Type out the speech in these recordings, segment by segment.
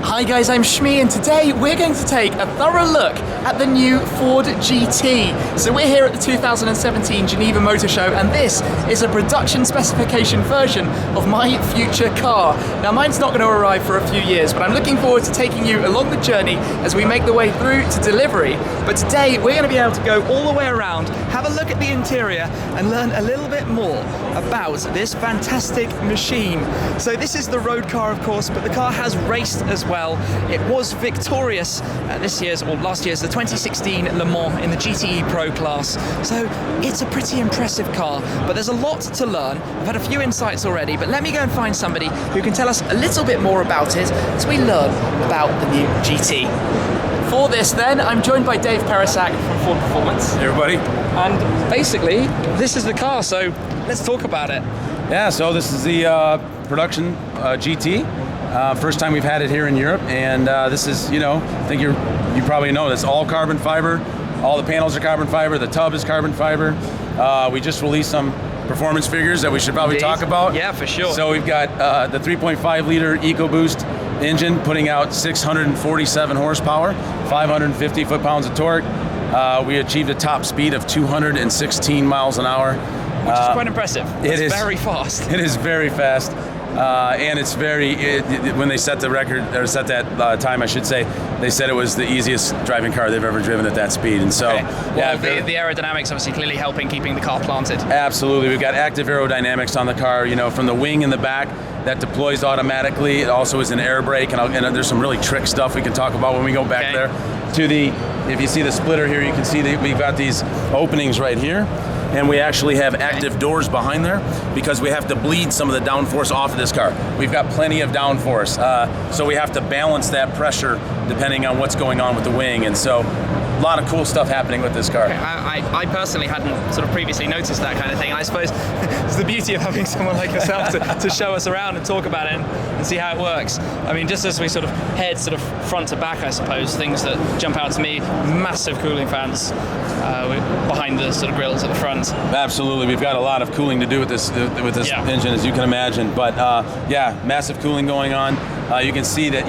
Hi guys, I'm Shmi, and today we're going to take a thorough look at the new Ford GT. So we're here at the 2017 Geneva Motor Show, and this is a production specification version of my future car. Now mine's not going to arrive for a few years, but I'm looking forward to taking you along the journey as we make the way through to delivery. But today we're going to be able to go all the way around, have a look at the interior, and learn a little bit more about this fantastic machine. So this is the road car, of course, but the car has raced as well. It was victorious at last year's, the 2016 Le Mans in the GTE Pro class. So it's a pretty impressive car, but there's a lot to learn. I've had a few insights already, but let me go and find somebody who can tell us a little bit more about it as we learn about the new GT. For this then, I'm joined by Dave Pericak from Ford Performance. Hey everybody. And basically, this is the car, so let's talk about it. Yeah, so this is the production GT. First time we've had it here in Europe, and this is, I think you probably know this, all carbon fiber. All the panels are carbon fiber, the tub is carbon fiber. We just released some performance figures that we should probably talk about. Yeah, for sure. So we've got the 3.5 liter EcoBoost engine putting out 647 horsepower, 550 foot-pounds of torque. We achieved a top speed of 216 miles an hour. Which is quite impressive. It's very fast. It is very fast. And it's when they set the record, or set that time, I should say, they said it was the easiest driving car they've ever driven at that speed. And so, well, the aerodynamics obviously clearly helping keeping the car planted. Absolutely. We've got active aerodynamics on the car, from the wing in the back that deploys automatically. It also is an air brake, and there's some really trick stuff we can talk about when we go back there. If you see the splitter here, you can see that we've got these openings right here. And we actually have active doors behind there because we have to bleed some of the downforce off of this car. We've got plenty of downforce, so we have to balance that pressure depending on what's going on with the wing. And so a lot of cool stuff happening with this car. Okay, I personally hadn't sort of previously noticed that kind of thing, and I suppose it's the beauty of having someone like yourself to show us around and talk about it and see how it works. I mean, just as we sort of head sort of front to back, I suppose, things that jump out to me, massive cooling fans behind the sort of grills at the front. Absolutely, we've got a lot of cooling to do with this engine, as you can imagine. But yeah, massive cooling going on. You can see that,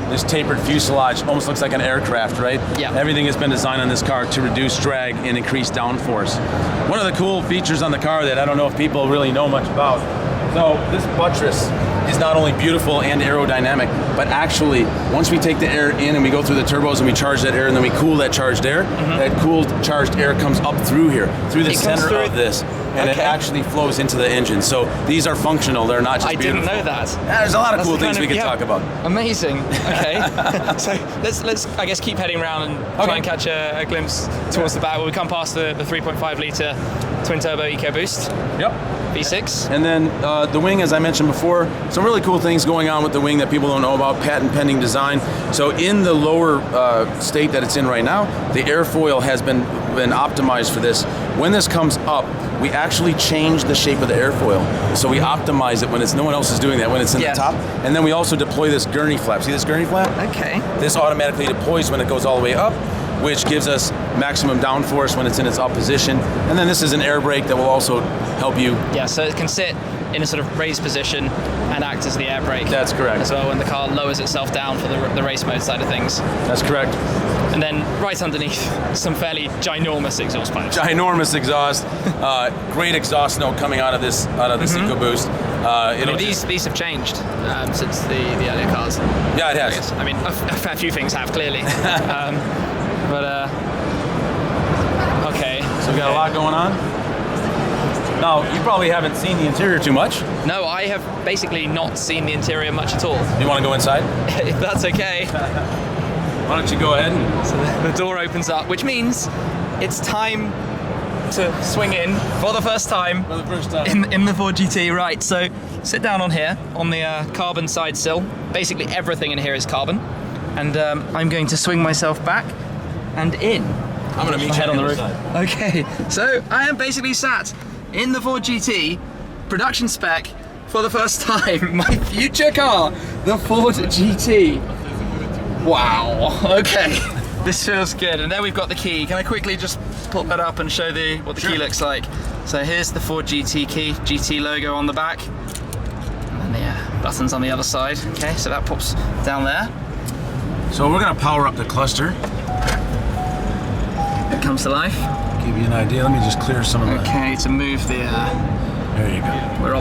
this tapered fuselage almost looks like an aircraft, right? Yeah. Everything has been designed on this car to reduce drag and increase downforce. One of the cool features on the car that I don't know if people really know much about, so this buttress is not only beautiful and aerodynamic, but actually, once we take the air in and we go through the turbos and we charge that air and then we cool that charged air, that cooled charged air comes up through here, through the center of this, and it actually flows into the engine. So these are functional, they're not just beautiful. I didn't know that. Yeah, there's a lot of cool things we can talk about. Amazing, okay. So let's I guess keep heading around and try and catch a glimpse towards the back. When we come past the 3.5 litre twin turbo EcoBoost. Yep. V6. And then the wing, as I mentioned before, some really cool things going on with the wing that people don't know about, patent pending design. So in the lower state that it's in right now, the airfoil has been optimized for this. When this comes up, we actually change the shape of the airfoil. So we optimize it when no one else is doing that, when it's in the top. And then we also deploy this gurney flap. See this gurney flap? Okay. This automatically deploys when it goes all the way up, which gives us maximum downforce when it's in its up position. And then this is an air brake that will also help you. Yeah, so it can sit in a sort of raised position and act as the air brake. That's correct. As well when the car lowers itself down for the race mode side of things. That's correct. And then right underneath, some fairly ginormous exhaust pipes. Ginormous exhaust. Great exhaust note coming out of this EcoBoost. These have changed since the earlier cars. Yeah, it has. I mean, a few things have clearly. Okay. So we've got a lot going on. Now, you probably haven't seen the interior too much. No, I have basically not seen the interior much at all. You want to go inside? If that's okay. Why don't you go ahead? So the door opens up, which means it's time to swing in for the first time. For the first time. In the Ford GT, right. So sit down on here, on the carbon side sill. Basically everything in here is carbon. And I'm going to swing myself back and in. I'm going to meet you on the roof. Okay, so I am basically sat in the Ford GT, production spec, for the first time. My future car, the Ford GT. Wow, okay. This feels good. And there we've got the key. Can I quickly just pull that up and show what the key looks like? So here's the Ford GT key, GT logo on the back. buttons on the other side. Okay, so that pops down there. So we're going to power up the cluster. It comes to life. Give you an idea. Let me just clear some of the... Okay, to move the... There you go. We're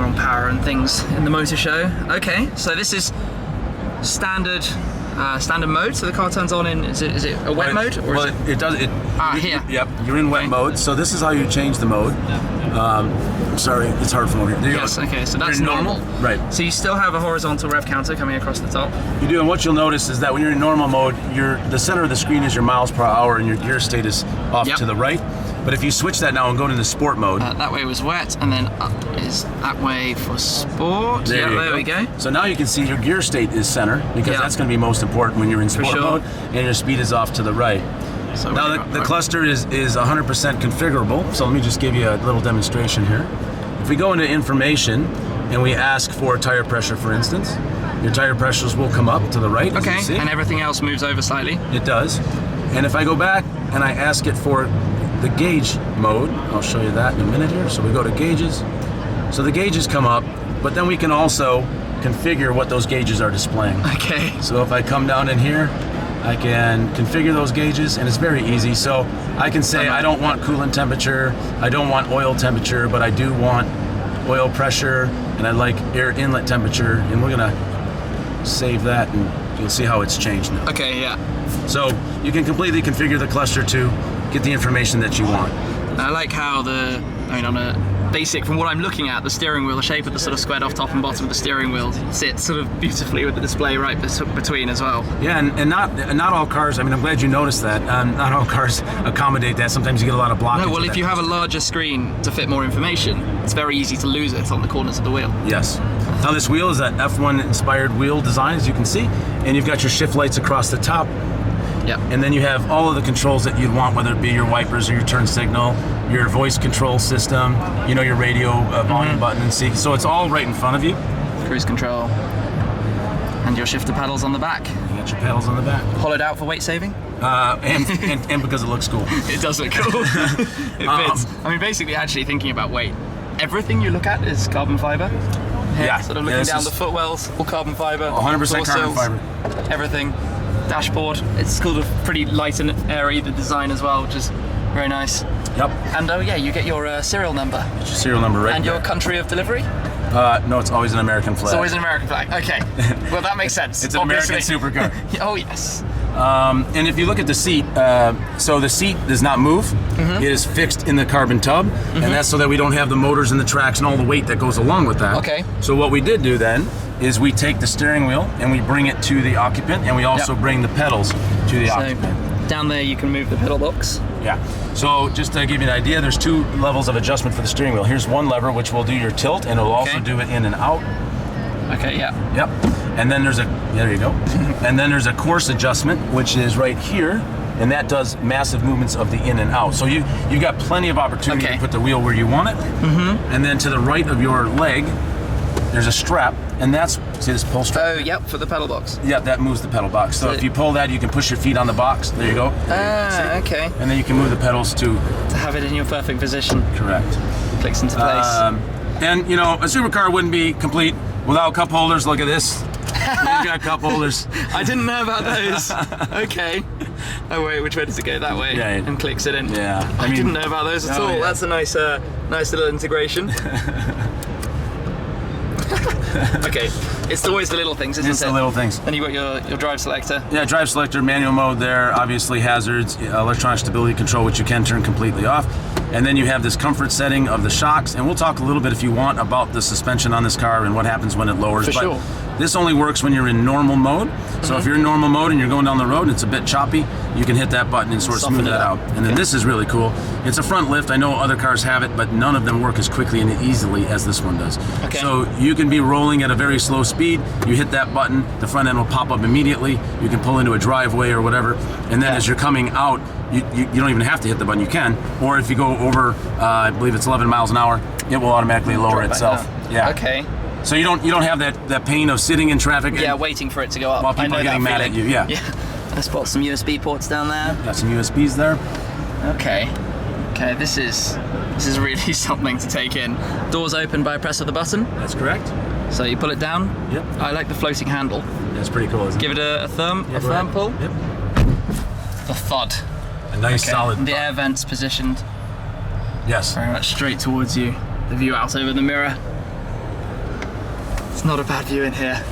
on power and things in the motor show. Okay, so this is standard mode. So the car turns on in, is it a wet mode? Or well, it does. Here. Yep, you're in wet mode. So this is how you change the mode. Sorry, it's hard for me. Yes, okay, so that's normal. Right. So you still have a horizontal rev counter coming across the top. You do, and what you'll notice is that when you're in normal mode, the center of the screen is your miles per hour and your gear state is off to the right. But if you switch that now and go to the sport mode. That way was wet, and then up is that way for sport. There we go. So now you can see your gear state is center, because that's going to be most important when you're in sport mode, and your speed is off to the right. So now the cluster is 100% configurable, so let me just give you a little demonstration here. If we go into information and we ask for tire pressure, for instance, your tire pressures will come up to the right. Okay, as you see. and everything else moves over slightly. It does. And if I go back and I ask it for the gauge mode, I'll show you that in a minute here. So we go to gauges. So the gauges come up, but then we can also configure what those gauges are displaying. Okay. So if I come down in here, I can configure those gauges, and it's very easy. So I can say I don't want coolant temperature, I don't want oil temperature, but I do want oil pressure, and I like air inlet temperature, and we're gonna save that, and you'll see how it's changed now. Okay, yeah. So you can completely configure the cluster to get the information that you want. I like how on a basic, from what I'm looking at, the steering wheel, the shape of the sort of squared off top and bottom of the steering wheel sits sort of beautifully with the display right between as well. Yeah, and not all cars, I mean, I'm glad you noticed that, not all cars accommodate that. Sometimes you get a lot of blockage. No, well, if you have a larger screen to fit more information, it's very easy to lose it on the corners of the wheel. Yes. Now this wheel is an F1 inspired wheel design, as you can see, and you've got your shift lights across the top. Yep. And then you have all of the controls that you'd want, whether it be your wipers or your turn signal, your voice control system, your radio volume button and see. So it's all right in front of you. Cruise control. And your shifter pedals on the back. You got your pedals on the back. Hollowed out for weight saving? And because it looks cool. It does look cool. It fits. I mean, basically, actually thinking about weight, everything you look at is carbon fiber. Here, Yeah. Sort of looking down the footwells, all carbon fiber. 100% carbon fiber. Everything. Dashboard. It's sort of pretty light and airy, the design as well, which is very nice. Yep. And you get your serial number. It's your serial number right And there. your country of delivery? No, it's always an American flag. It's always an American flag. Okay. Well, that makes sense. It's an American supercar. Oh, yes. And if you look at the seat, so the seat does not move. It is fixed in the carbon tub, and that's so that we don't have the motors and the tracks and all the weight that goes along with that. Okay. So what we did do then is we take the steering wheel and we bring it to the occupant, and we also bring the pedals to the occupant. Down there you can move the pedal box. Yeah. So just to give you an idea, there's two levels of adjustment for the steering wheel. Here's one lever which will do your tilt, and it'll also do it in and out. Okay, yeah. Yep. And then there you go. And then there's a course adjustment, which is right here, and that does massive movements of the in and out. So you've got plenty of opportunity to put the wheel where you want it. And then to the right of your leg, there's a strap, and see this pull strap? Oh, yep, for the pedal box. Yeah, that moves the pedal box. So if you pull that, you can push your feet on the box. There you go. Okay. And then you can move the pedals to have it in your perfect position. Correct. Clicks into place. And a supercar wouldn't be complete without cup holders. Look at this. You've got cup holders. I didn't know about those. Okay. Oh wait, which way does it go? That way. Yeah. And clicks it in. Yeah. I didn't know about those at all. Yeah. That's a nice little integration. Okay, it's always the little things, isn't it? It's the little things. Then you got your drive selector. Yeah, drive selector, manual mode there, obviously hazards, electronic stability control, which you can turn completely off. And then you have this comfort setting of the shocks, and we'll talk a little bit if you want about the suspension on this car and what happens when it lowers. For sure. This only works when you're in normal mode. So if you're in normal mode and you're going down the road and it's a bit choppy, you can hit that button and sort of smooth that out. And then this is really cool. It's a front lift. I know other cars have it, but none of them work as quickly and easily as this one does. Okay. So you can be rolling at a very slow speed. You hit that button, the front end will pop up immediately. You can pull into a driveway or whatever. And then as you're coming out, you don't even have to hit the button, you can. Or if you go over, I believe it's 11 miles an hour, it will automatically lower itself. Yeah. Okay. So you don't have that pain of sitting in traffic. Yeah, waiting for it to go up. While people are getting mad at you. Yeah. I spot some USB ports down there. Got some USBs there. Okay. Okay, this is This is really something to take in. Doors open by a press of the button. That's correct. So you pull it down. Yep. I like the floating handle. That's pretty cool, isn't it? Give it a firm pull. Yep. The thud. A nice solid. The air vents positioned. Yes. Very much straight towards you. The view out over the mirror. It's not a bad view in here.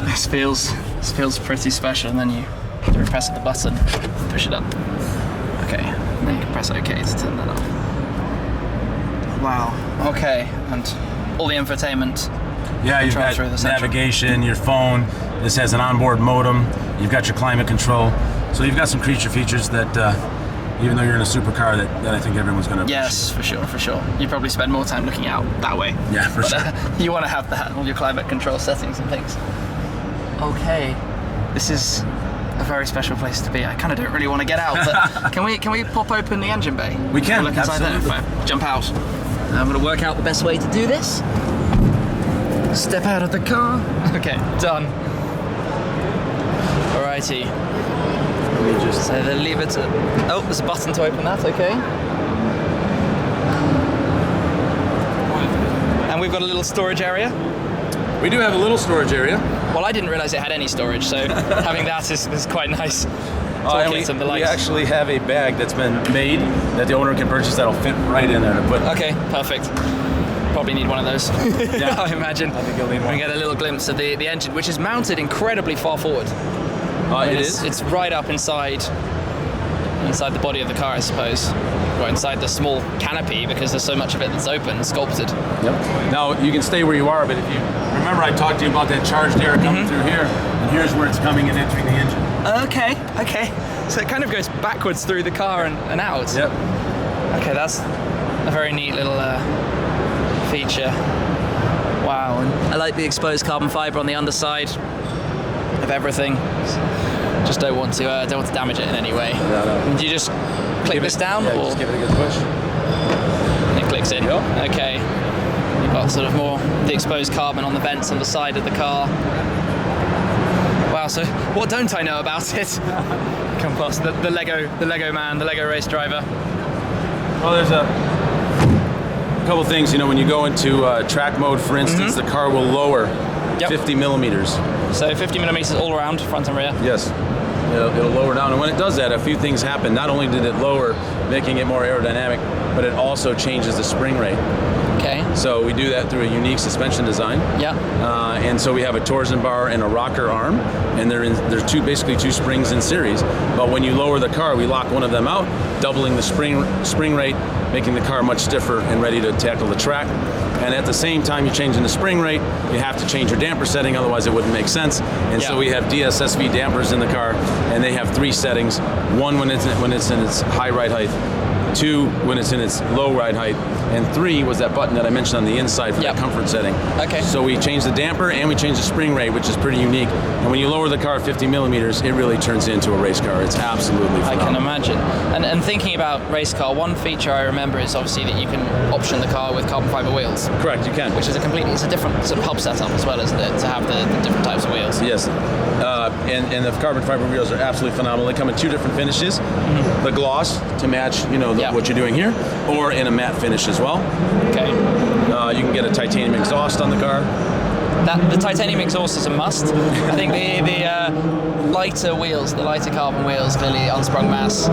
This feels pretty special. And then you press the button, push it up. Okay. And then you can press OK to turn that off. Wow. Okay. And all the infotainment. Yeah, you've got navigation, your phone. This has an onboard modem. You've got your climate control. So you've got some creature features that, even though you're in a supercar, that I think everyone's going to appreciate. Yes, for sure. You probably spend more time looking out that way. Yeah, for sure. You want to have that, all your climate control settings and things. Okay, this is a very special place to be. I kind of don't really want to get out, but can we pop open the engine bay? We can, look inside there. If I jump out. I'm going to work out the best way to do this. Step out of the car. Okay, done. Alrighty. Let me just say the lever to. Oh, there's a button to open that. Okay. And we've got a little storage area. We do have a little storage area. Well, I didn't realize it had any storage, so having that is quite nice. And we actually have a bag that's been made that the owner can purchase that'll fit right in there to put. Okay, perfect. Probably need one of those. Yeah, I imagine. I think you'll need one. We get a little glimpse of the engine, which is mounted incredibly far forward. It is? It's right up inside the body of the car, I suppose. Or inside the small canopy, because there's so much of it that's open and sculpted. Yep. Now, you can stay where you are, but if you remember I talked to you about that charged air coming through here, and here's where it's coming and entering the engine. Okay. So it kind of goes backwards through the car and out. Yep. Okay, that's a very neat little feature. Wow. And I like the exposed carbon fiber on the underside of everything. Just don't want to damage it in any way. No. Do you just click this down? Yeah, or just give it a good push. And it clicks in. Yep. Okay. You've got sort of more the exposed carbon on the vents on the side of the car. Wow, so what don't I know about it? Come past the Lego man, the Lego race driver. Well, there's a couple things. When you go into track mode, for instance, the car will lower 50 millimeters. So 50 millimeters all around, front and rear? Yes. It'll lower down, and when it does that, a few things happen. Not only did it lower, making it more aerodynamic, but it also changes the spring rate. Okay. So we do that through a unique suspension design. Yeah. And so we have a torsion bar and a rocker arm, and there's basically two springs in series. But when you lower the car, we lock one of them out, doubling the spring rate, making the car much stiffer and ready to tackle the track. And at the same time you're changing the spring rate, you have to change your damper setting, otherwise it wouldn't make sense. And so we have DSSV dampers in the car, and they have 3 settings. 1 when it's in its high ride height, 2 when it's in its low ride height, and 3 was that button that I mentioned on the inside for that comfort setting. Okay. So we change the damper and we change the spring rate, which is pretty unique. And when you lower the car 50 millimeters, it really turns into a race car. It's absolutely phenomenal. I can imagine. And thinking about race car, one feature I remember is obviously that you can option the car with carbon fiber wheels. Correct, you can. Which is it's a different sort of hub setup as well, isn't it, to have the different types of wheels? Yes. And the carbon fiber wheels are absolutely phenomenal. They come in 2 different finishes. The gloss to match, what you're doing here, or in a matte finish as well. Okay. You can get a titanium exhaust on the car. The titanium exhaust is a must. I think the lighter wheels, the lighter carbon wheels, clearly unsprung mass.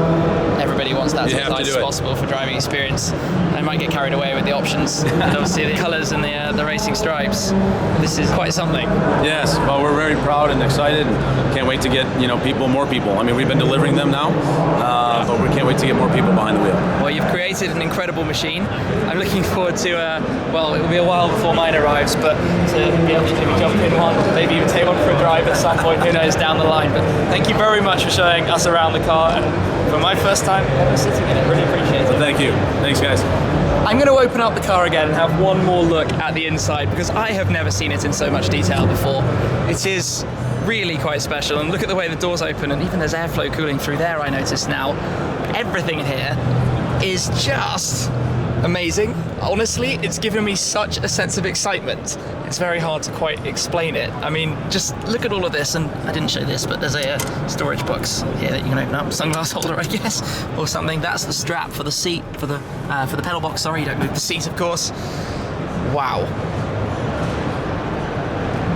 Everybody wants that as light as possible for driving experience. I might get carried away with the options, and obviously the colours and the racing stripes. This is quite something. Yes, well, we're very proud and excited. Can't wait to get more people. I mean, we've been delivering them now, but we can't wait to get more people behind the wheel. Well, you've created an incredible machine. I'm looking forward to. It will be a while before mine arrives, but to be able to maybe jump in one, maybe even take one for a drive at some point. Who knows down the line? But thank you very much for showing us around the car, and for my first time ever sitting in it, really appreciate it. Well, thank you. Thanks, guys. I'm going to open up the car again and have one more look at the inside, because I have never seen it in so much detail before. It is really quite special, and look at the way the doors open, and even there's airflow cooling through there, I notice now. Everything here is just amazing. honestly, it's given me such a sense of excitement. It's very hard to quite explain it. I mean, just look at all of this, and I didn't show this, but there's a storage box here that you can open up, sunglass holder, I guess, or something. That's the strap for the seat, for the pedal box. Sorry, you don't move the seat, of course. Wow.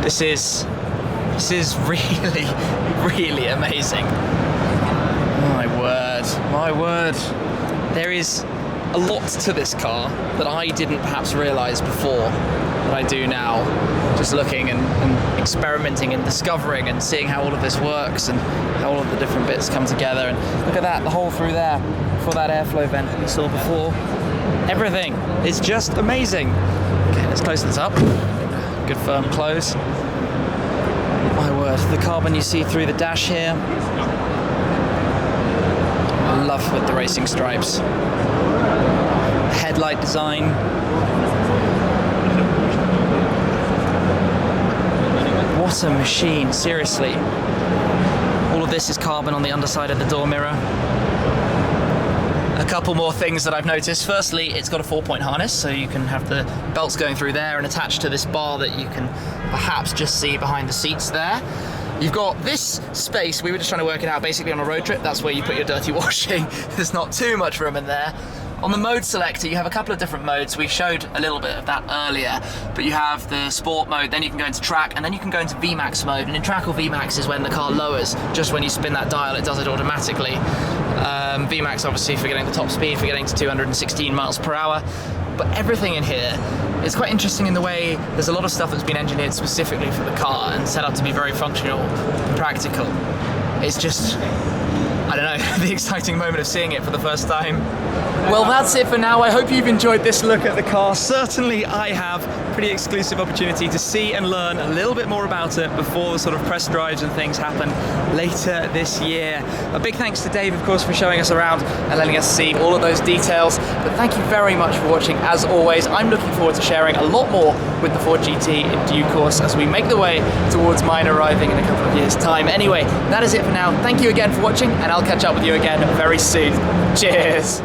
This is really, really amazing. My word. There is a lot to this car that I didn't perhaps realise before that I do now, just looking and experimenting and discovering and seeing how all of this works and how all of the different bits come together. And look at that, the hole through there for that airflow vent that we saw before. Everything is just amazing. Okay, let's close this up. Good firm close. My word, the carbon you see through the dash here. I love with the racing stripes. Headlight design. What a machine, seriously. All of this is carbon on the underside of the door mirror. A couple more things that I've noticed. Firstly, it's got a 4-point harness, so you can have the belts going through there and attached to this bar that you can perhaps just see behind the seats there. You've got this space, we were just trying to work it out, basically on a road trip, that's where you put your dirty washing. There's not too much room in there. On the mode selector, you have a couple of different modes. We showed a little bit of that earlier, but you have the sport mode, then you can go into track, and then you can go into VMAX mode. And in track or VMAX is when the car lowers. Just when you spin that dial, it does it automatically. VMAX obviously for getting the top speed, for getting to 216 miles per hour. But everything in here is quite interesting in the way there's a lot of stuff that's been engineered specifically for the car and set up to be very functional and practical. It's just, I don't know, the exciting moment of seeing it for the first time. Well, that's it for now. I hope you've enjoyed this look at the car. Certainly I have. Pretty exclusive opportunity to see and learn a little bit more about it before the sort of press drives and things happen later this year. A big thanks to Dave, of course, for showing us around and letting us see all of those details. But thank you very much for watching. As always, I'm looking forward to sharing a lot more with the Ford GT in due course as we make the way towards mine arriving in a couple of years' time. Anyway, that is it for now. Thank you again for watching, and I'll catch up with you again very soon. Cheers!